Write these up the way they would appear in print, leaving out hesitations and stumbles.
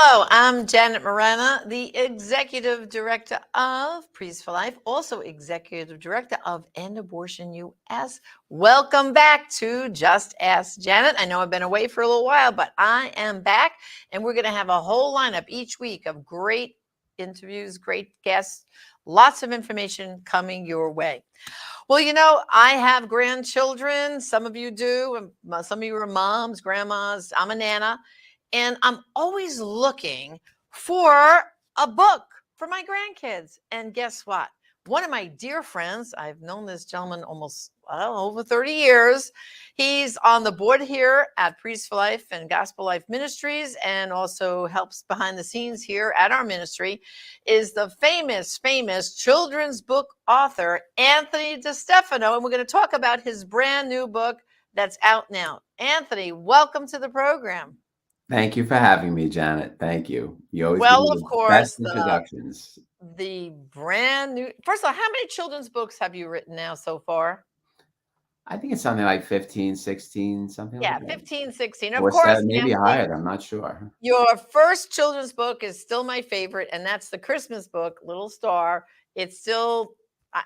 Hello, I'm Janet Morana, the Executive Director of Priests for Life, also Executive Director of End Abortion US. Welcome back to Just Ask Janet. I know I've been away for a little while, but I am back, and we're going to have a whole lineup each week of great interviews, great guests, lots of information coming your way. Well, I have grandchildren. Some of you do, and some of you are moms, grandmas. I'm a nana. And I'm always looking for a book for my grandkids. And guess what? One of my dear friends, I've known this gentleman almost over 30 years. He's on the board here at Priest for Life and Gospel Life Ministries, and also helps behind the scenes here at our ministry, is the famous children's book author, Anthony DeStefano. And we're going to talk about his brand new book that's out now. Anthony, welcome to the program. Thank you for having me, Janet. Thank you. You always give Well, me of the course, best introductions. the brand new. First of all, how many children's books have you written now so far? I think it's something like 15, 16, something like Yeah, that. 15, 16. Of Or course, seven, maybe Anthony, higher. I'm not sure. your first children's book is still my favorite, and that's the Christmas book, Little Star. It's still,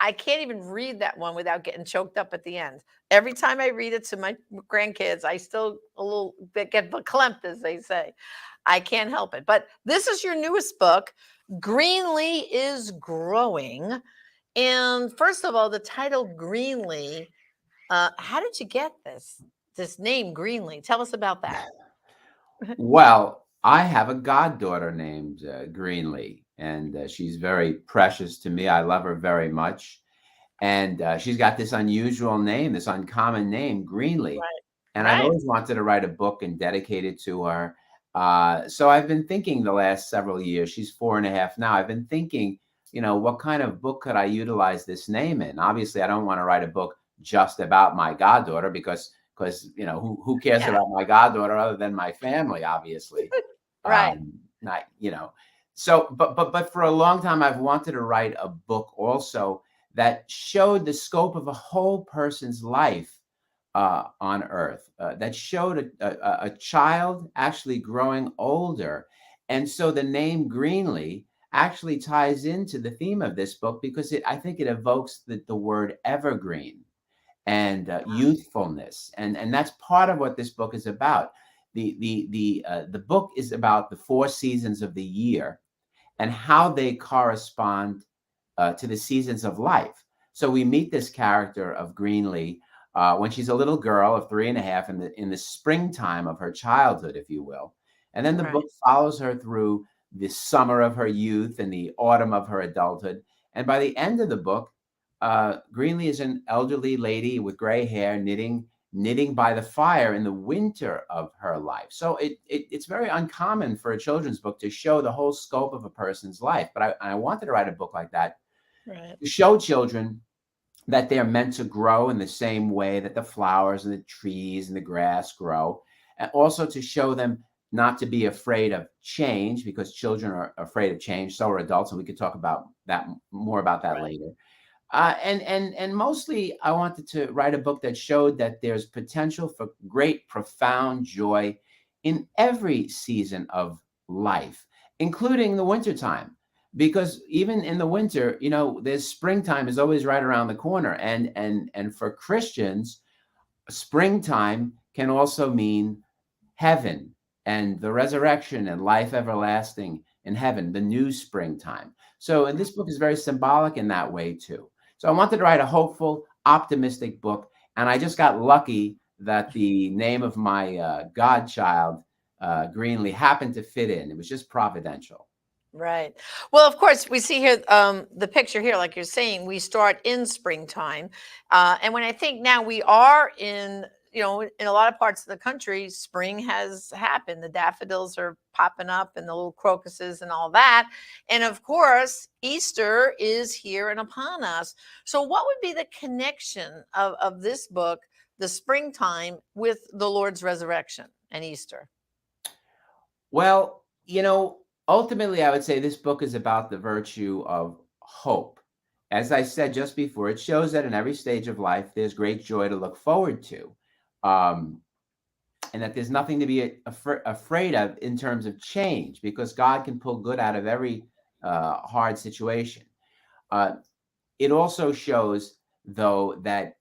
I can't even read that one without getting choked up at the end. Every time I read it to my grandkids, I still a little bit get verklempt, as they say. I can't help it. But this is your newest book, Greenlee is Growing. And first of all, the title Greenlee, how did you get this name Greenlee? Tell us about that. Well, I have a goddaughter named Greenlee, and she's very precious to me. I love her very much. And she's got this unusual name, this uncommon name, Greenlee. Right. And I've Right. always wanted to write a book and dedicate it to her. So I've been thinking the last several years, she's 4.5 now. I've been thinking, what kind of book could I utilize this name in? Obviously, I don't want to write a book just about my goddaughter because who cares Yeah. about my goddaughter other than my family, obviously. Right. Not So, but for a long time, I've wanted to write a book also that showed the scope of a whole person's life on earth, that showed a child actually growing older. And so the name Greenlee actually ties into the theme of this book because I think it evokes the word evergreen and youthfulness. And that's part of what this book is about. The book is about the 4 seasons of the year and how they correspond to the seasons of life. So we meet this character of Greenlee when she's a little girl of 3.5 in the springtime of her childhood, if you will. And then the Right. book follows her through the summer of her youth and the autumn of her adulthood. And by the end of the book, Greenlee is an elderly lady with gray hair knitting by the fire in the winter of her life. So it's very uncommon for a children's book to show the whole scope of a person's life. But I wanted to write a book like that Right. to show children that they're meant to grow in the same way that the flowers and the trees and the grass grow, and also to show them not to be afraid of change because children are afraid of change. So are adults, and we could talk about that more about that Right. later. And mostly, I wanted to write a book that showed that there's potential for great, profound joy in every season of life, including the wintertime. Because even in the winter, there's springtime is always right around the corner, and for Christians, springtime can also mean heaven and the resurrection and life everlasting in heaven, the new springtime. So, and this book is very symbolic in that way too. So I wanted to write a hopeful, optimistic book, and I just got lucky that the name of my godchild, Greenlee, happened to fit in. It was just providential. Right. Well, of course, we see here the picture here, like you're saying, we start in springtime. And when I think now we are in a lot of parts of the country, spring has happened. The daffodils are popping up and the little crocuses and all that. And of course, Easter is here and upon us. So, what would be the connection of this book, the springtime, with the Lord's resurrection and Easter? Well, ultimately, I would say this book is about the virtue of hope. As I said just before, it shows that in every stage of life, there's great joy to look forward to. Um, and that there's nothing to be afraid of in terms of change, because God can pull good out of every hard situation. Uh, it also shows, though, that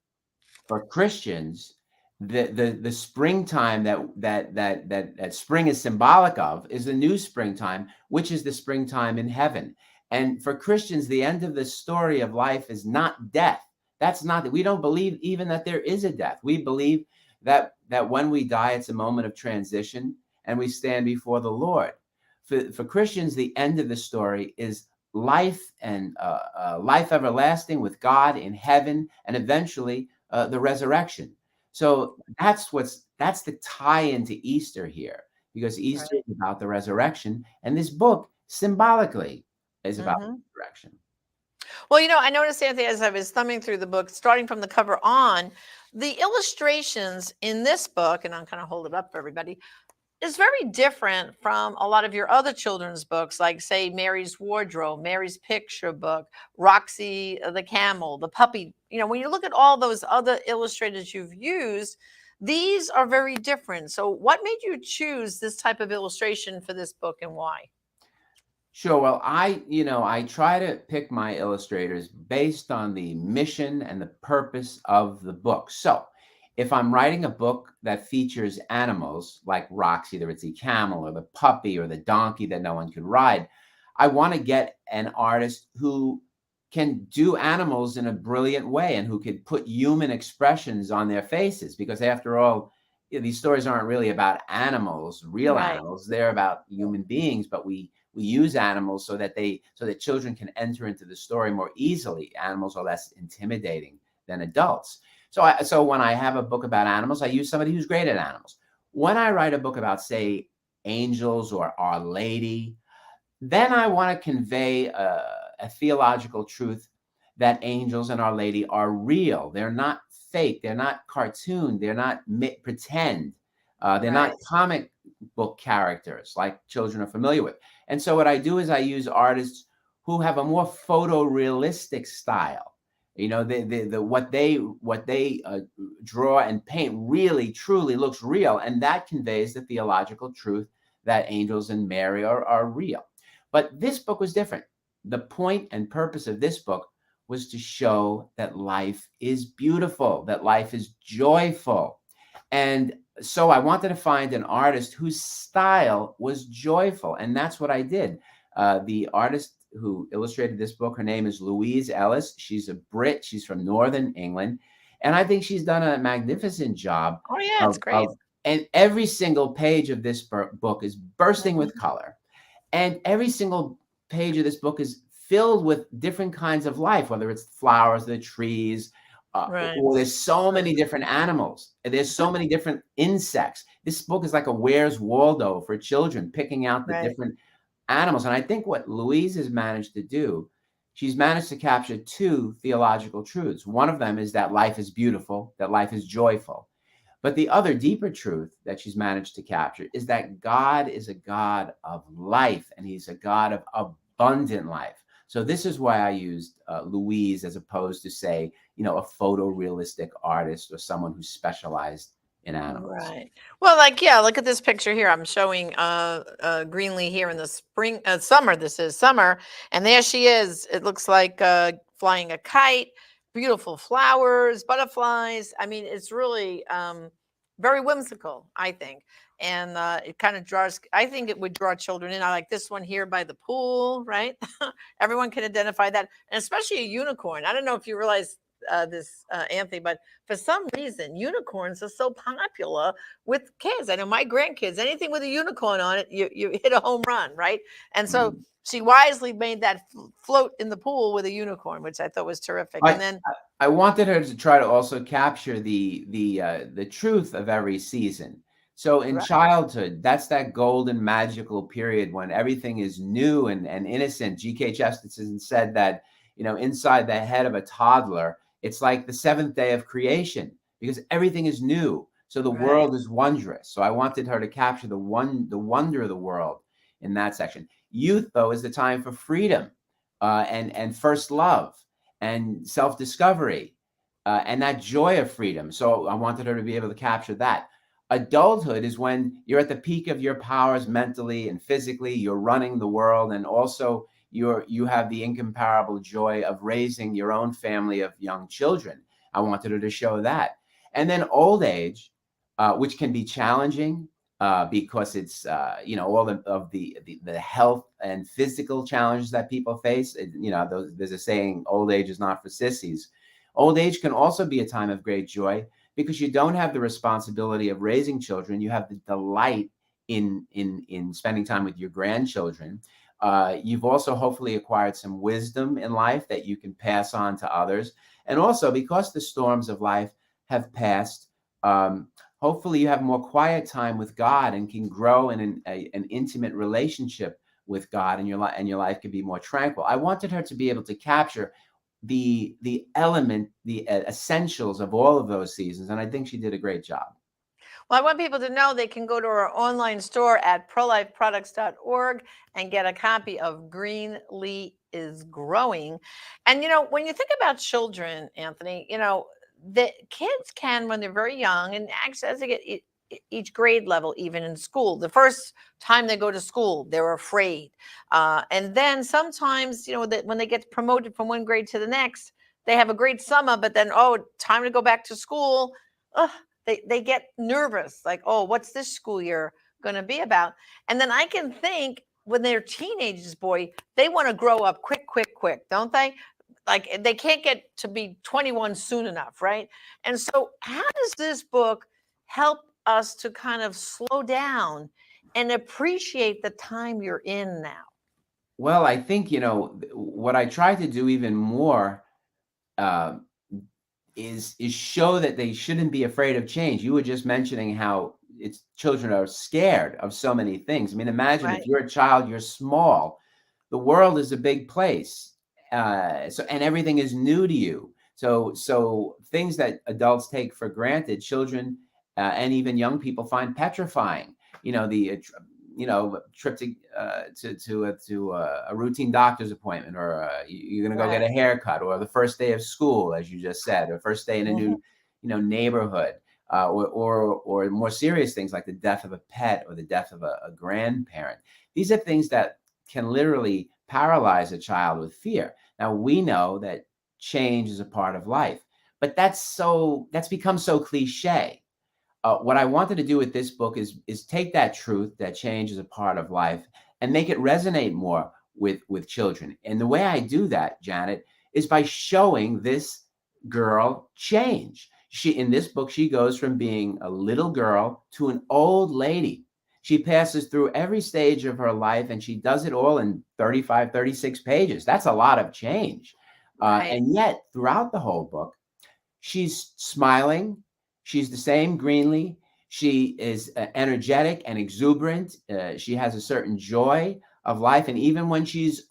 for Christians, the springtime that spring is symbolic of is the new springtime, which is the springtime in heaven. And for Christians, the end of the story of life is not death. That's not, we don't believe even that there is a death. We believe that when we die, it's a moment of transition and we stand before the Lord. For Christians, the end of the story is life, and life everlasting with God in heaven, and eventually the resurrection. So that's the tie into Easter here, because Easter Right. is about the resurrection, and this book symbolically is about the Hmm. resurrection. Well, I noticed, Anthony, as I was thumbing through the book, starting from the cover on, the illustrations in this book, and I'm kind of hold it up for everybody, is very different from a lot of your other children's books, like, say, Mary's Wardrobe, Mary's Picture Book, Roxy the Camel, the Puppy. When you look at all those other illustrators you've used, these are very different. So, what made you choose this type of illustration for this book, and why? Sure. Well, I try to pick my illustrators based on the mission and the purpose of the book. So, if I'm writing a book that features animals like Roxy, the ritzy camel, or the puppy, or the donkey that no one could ride, I want to get an artist who can do animals in a brilliant way and who can put human expressions on their faces. Because after all, these stories aren't really about animals, real Right. animals. They're about human beings, but we use animals so that children can enter into the story more easily. Animals are less intimidating than adults. So when I have a book about animals, I use somebody who's great at animals. When I write a book about, say, angels or Our Lady, then I want to convey a theological truth that angels and Our Lady are real. They're not fake. They're not cartoon. They're not pretend. They're not Right. comic book characters like children are familiar with. And so what I do is I use artists who have a more photorealistic style. What they draw and paint really truly looks real, and that conveys the theological truth that angels and Mary are real. But this book was different. The point and purpose of this book was to show that life is beautiful, that life is joyful. And so I wanted to find an artist whose style was joyful. And that's what I did. The artist who illustrated this book, her name is Louise Ellis. She's a Brit. She's from Northern England. And I think she's done a magnificent job Oh, yeah, it's of, great. of and every single page of this book is bursting with Mhm. color. And every single page of this book is filled with different kinds of life, whether it's flowers, the trees, Right. or there's so many different animals. And there's so many different insects. This book is like a Where's Waldo for children, picking out the Right. different animals. And I think what Louise has managed to do, she's managed to capture two theological truths. One of them is that life is beautiful, that life is joyful. But the other deeper truth that she's managed to capture is that God is a God of life, and he's a God of abundant life. So this is why I used Louise as opposed to, say, a photorealistic artist or someone who specialized in animals. Right. Well, like, yeah, look at this picture here. I'm showing Greenlee here in the spring, summer. This is summer, and there she is. It looks like flying a kite. Beautiful flowers, butterflies. I mean, it's really very whimsical, I think, and it kind of draws. I think it would draw children in. I like this one here by the pool. Right. Everyone can identify that, and especially a unicorn. I don't know if you realize this, Anthony, but for some reason, unicorns are so popular with kids. I know my grandkids, anything with a unicorn on it, you hit a home run, right? And so Mm. she wisely made that float in the pool with a unicorn, which I thought was terrific. I And then, I wanted her to try to also capture the truth of every season. So in right, childhood, that's that golden magical period when everything is new and innocent. G.K. Chesterton said that, inside the head of a toddler, it's like the seventh day of creation because everything is new. So the right, world is wondrous. So I wanted her to capture the wonder of the world in that section. Youth, though, is the time for freedom and first love and self-discovery and that joy of freedom. So I wanted her to be able to capture that. Adulthood is when you're at the peak of your powers mentally and physically. You're running the world, and also you have the incomparable joy of raising your own family of young children. I wanted her to show that. And then old age, which can be challenging because it's all the health and physical challenges that people face. There's a saying, old age is not for sissies. Old age can also be a time of great joy because you don't have the responsibility of raising children. You have the delight in spending time with your grandchildren. You've also hopefully acquired some wisdom in life that you can pass on to others. And also, because the storms of life have passed, hopefully you have more quiet time with God and can grow in an intimate relationship with God, and your life can be more tranquil. I wanted her to be able to capture the essentials of all of those seasons, and I think she did a great job. Well, I want people to know they can go to our online store at prolifeproducts.org and get a copy of Greenlee is Growing. And, when you think about children, Anthony, the kids can, when they're very young, and actually as they get each grade level, even in school, the first time they go to school, they're afraid. And then sometimes, that when they get promoted from one grade to the next, they have a great summer, but then, oh, time to go back to school. Ugh, they get nervous, like, oh, what's this school year going to be about? And then I can think when they're teenagers, boy, they want to grow up quick, don't they? Like they can't get to be 21 soon enough, right? And so how does this book help us to kind of slow down and appreciate the time you're in now? Well, I think, what I try to do even more uh, is show that they shouldn't be afraid of change. You were just mentioning how children are scared of so many things. I mean, imagine if Right. you're a child, you're small. The world is a big place, and everything is new to you. So things that adults take for granted, children and even young people find petrifying. The trip to a routine doctor's appointment, or you're going to go get a haircut, or the first day of school, as you just said, or first day in a new neighborhood, or more serious things like the death of a pet or the death of a grandparent. These are things that can literally paralyze a child with fear. Now, we know that change is a part of life, but that's become so cliche. What I wanted to do with this book is take that truth that change is a part of life and make it resonate more with children. And the way I do that, Janet, is by showing this girl change. In this book, she goes from being a little girl to an old lady. She passes through every stage of her life, and she does it all in 35, 36 pages. That's a lot of change. And yet, throughout the whole book, she's smiling. She's the same Greenlee. She is energetic and exuberant. She has a certain joy of life, and even when she's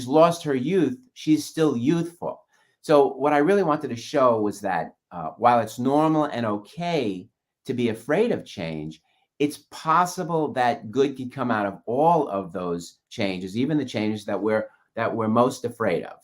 lost her youth, she's still youthful. So what I really wanted to show was that while it's normal and okay to be afraid of change, it's possible that good can come out of all of those changes, even the changes that we're most afraid of.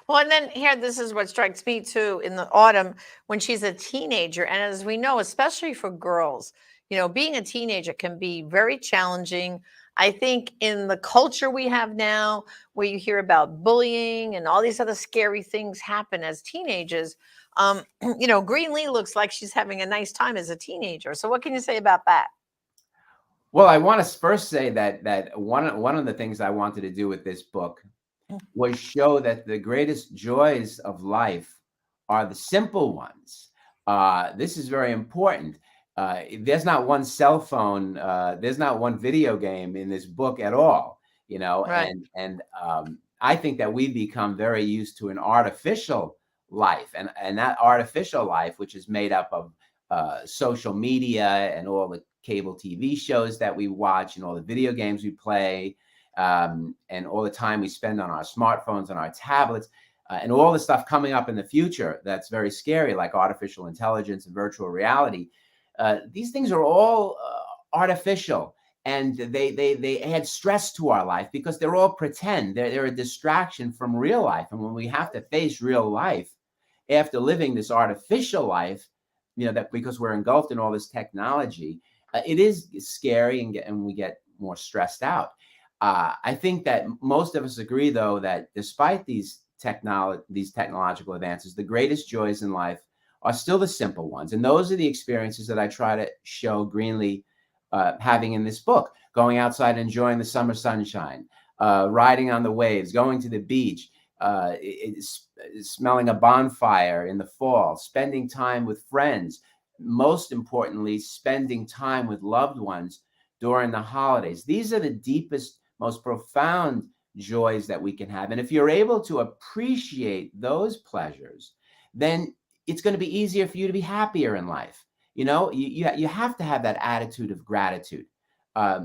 Well, and then here, this is what strikes me too in the autumn when she's a teenager. And as we know, especially for girls, being a teenager can be very challenging. I think in the culture we have now, where you hear about bullying and all these other scary things happen as teenagers, Greenlee looks like she's having a nice time as a teenager. So what can you say about that? Well, I want to first say that one of the things I wanted to do with this book was show that the greatest joys of life are the simple ones. This is very important. There's not one cell phone, there's not one video game in this book at all, Right. and I think that we've become very used to an artificial life, and that artificial life, which is made up of social media and all the cable TV shows that we watch and all the video games we play, and all the time we spend on our smartphones and our tablets, and all the stuff coming up in the future that's very scary, like artificial intelligence and virtual reality. These things are all artificial, and they add stress to our life because they're all pretend. They're a distraction from real life. And when we have to face real life after living this artificial life, that because we're engulfed in all this technology, it is scary, and we get more stressed out. I think that most of us agree, though, that despite these technological advances, the greatest joys in life are still the simple ones. And those are the experiences that I try to show Greenlee having in this book: going outside, enjoying the summer sunshine, riding on the waves, going to the beach, smelling a bonfire in the fall, spending time with friends, most importantly, spending time with loved ones during the holidays. These are the deepest, most profound joys that we can have. And if you're able to appreciate those pleasures, then it's going to be easier for you to be happier in life. You have to have that attitude of gratitude.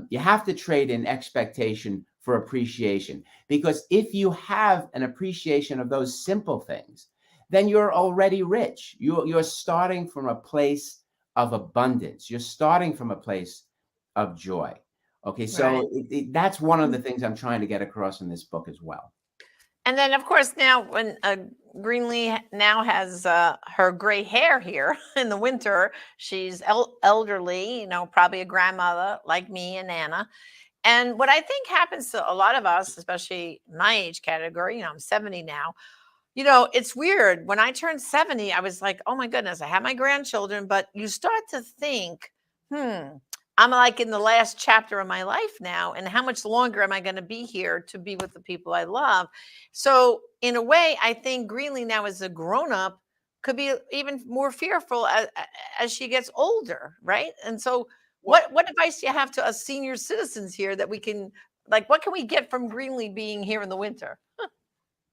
You have to trade in expectation for appreciation, because if you have an appreciation of those simple things, then you're already rich. You're starting from a place of abundance. You're starting from a place of joy. Okay, so Right. that's one of the things I'm trying to get across in this book as well. And then, of course, now when Greenlee now has her gray hair here in the winter, she's elderly, probably a grandmother like me and Anna. And what I think happens to a lot of us, especially my age category, I'm 70 now. It's weird. When I turned 70, I was like, oh my goodness, I have my grandchildren, but you start to think, I'm like in the last chapter of my life now. And how much longer am I going to be here to be with the people I love? So, in a way, I think Greenlee now as a grown up could be even more fearful as she gets older, right? And so, what advice do you have to us senior citizens here that we can, like, what can we get from Greenlee being here in the winter?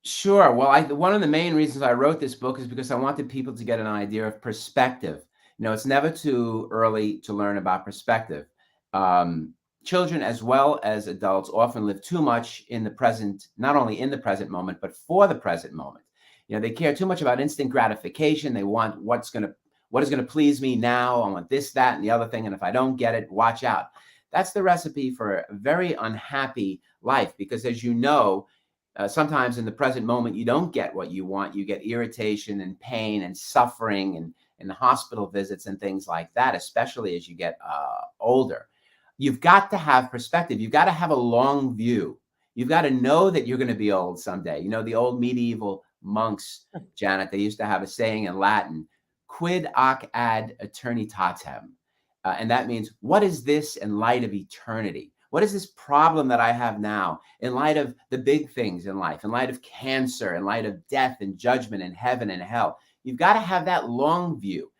Sure. Well, one of the main reasons I wrote this book is because I wanted people to get an idea of perspective. It's never too early to learn about perspective. Children, as well as adults, often live too much in the present, not only in the present moment, but for the present moment. They care too much about instant gratification. They want what is going to please me now. I want this, that, and the other thing. And if I don't get it, watch out. That's the recipe for a very unhappy life, because, as you know, sometimes in the present moment, you don't get what you want. You get irritation and pain and suffering and hospital visits and things like that, especially as you get older. You've got to have perspective. You've got to have a long view. You've got to know that you're going to be old someday. The old medieval monks, Janet, they used to have a saying in Latin: quid hoc ad eternitatem. And that means, what is this in light of eternity? What is this problem that I have now in light of the big things in life, in light of cancer, in light of death and judgment and heaven and hell? You've got to have that long view.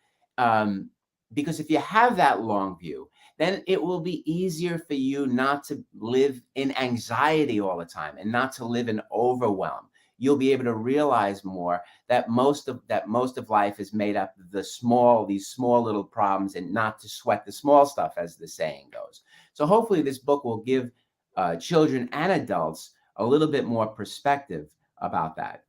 Because if you have that long view, then it will be easier for you not to live in anxiety all the time and not to live in overwhelm. You'll be able to realize more that most of life is made up of these small little problems, and not to sweat the small stuff, as the saying goes. So hopefully this book will give children and adults a little bit more perspective about that.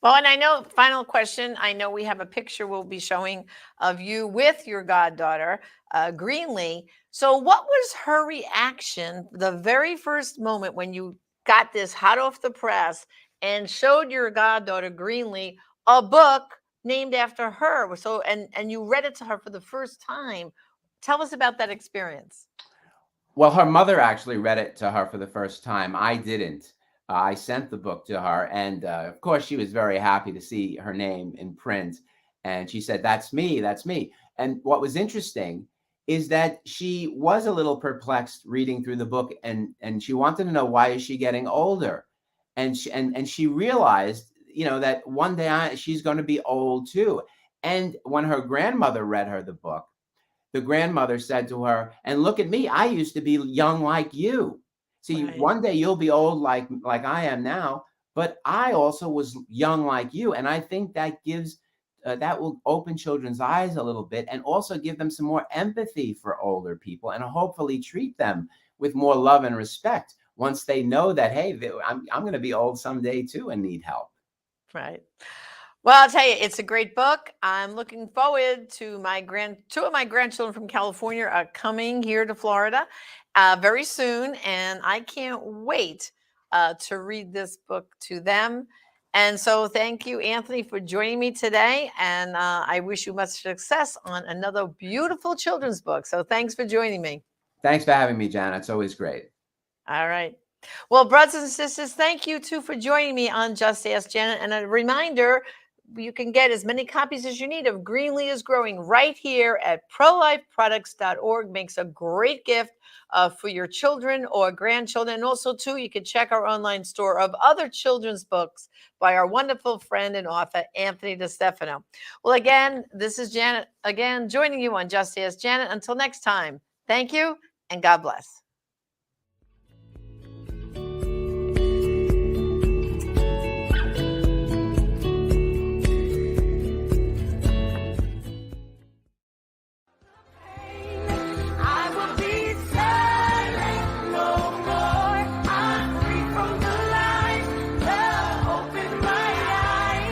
Well, and I know, final question. I know we have a picture we'll be showing of you with your goddaughter, Greenlee. So, what was her reaction the very first moment when you got this hot off the press and showed your goddaughter, Greenlee, a book named after her? So, and you read it to her for the first time. Tell us about that experience. Well, her mother actually read it to her for the first time. I didn't. I sent the book to her, and of course, she was very happy to see her name in print. And she said, "That's me. That's me." And what was interesting is that she was a little perplexed reading through the book, and she wanted to know, why is she getting older? And she realized, that one day she's going to be old too. And when her grandmother read her the book, the grandmother said to her, "And look at me, I used to be young like you. See, Right. one day you'll be old like I am now, but I also was young like you." And I think that will open children's eyes a little bit, and also give them some more empathy for older people, and hopefully treat them with more love and respect once they know that, hey, I'm going to be old someday too and need help. Right. Well, I'll tell you, it's a great book. I'm looking forward to two of my grandchildren from California are coming here to Florida very soon, and I can't wait to read this book to them. And so thank you, Anthony, for joining me today. And I wish you much success on another beautiful children's book. So thanks for joining me. Thanks for having me, Jana. It's always great. All right. Well, brothers and sisters, thank you too for joining me on Just Ask Janet. And a reminder, you can get as many copies as you need of Greenlee is Growing right here at prolifeproducts.org. Makes a great gift for your children or grandchildren. And also, too, you can check our online store of other children's books by our wonderful friend and author, Anthony DeStefano. Well, again, this is Janet, again, joining you on Just Ask Janet. Until next time, thank you and God bless.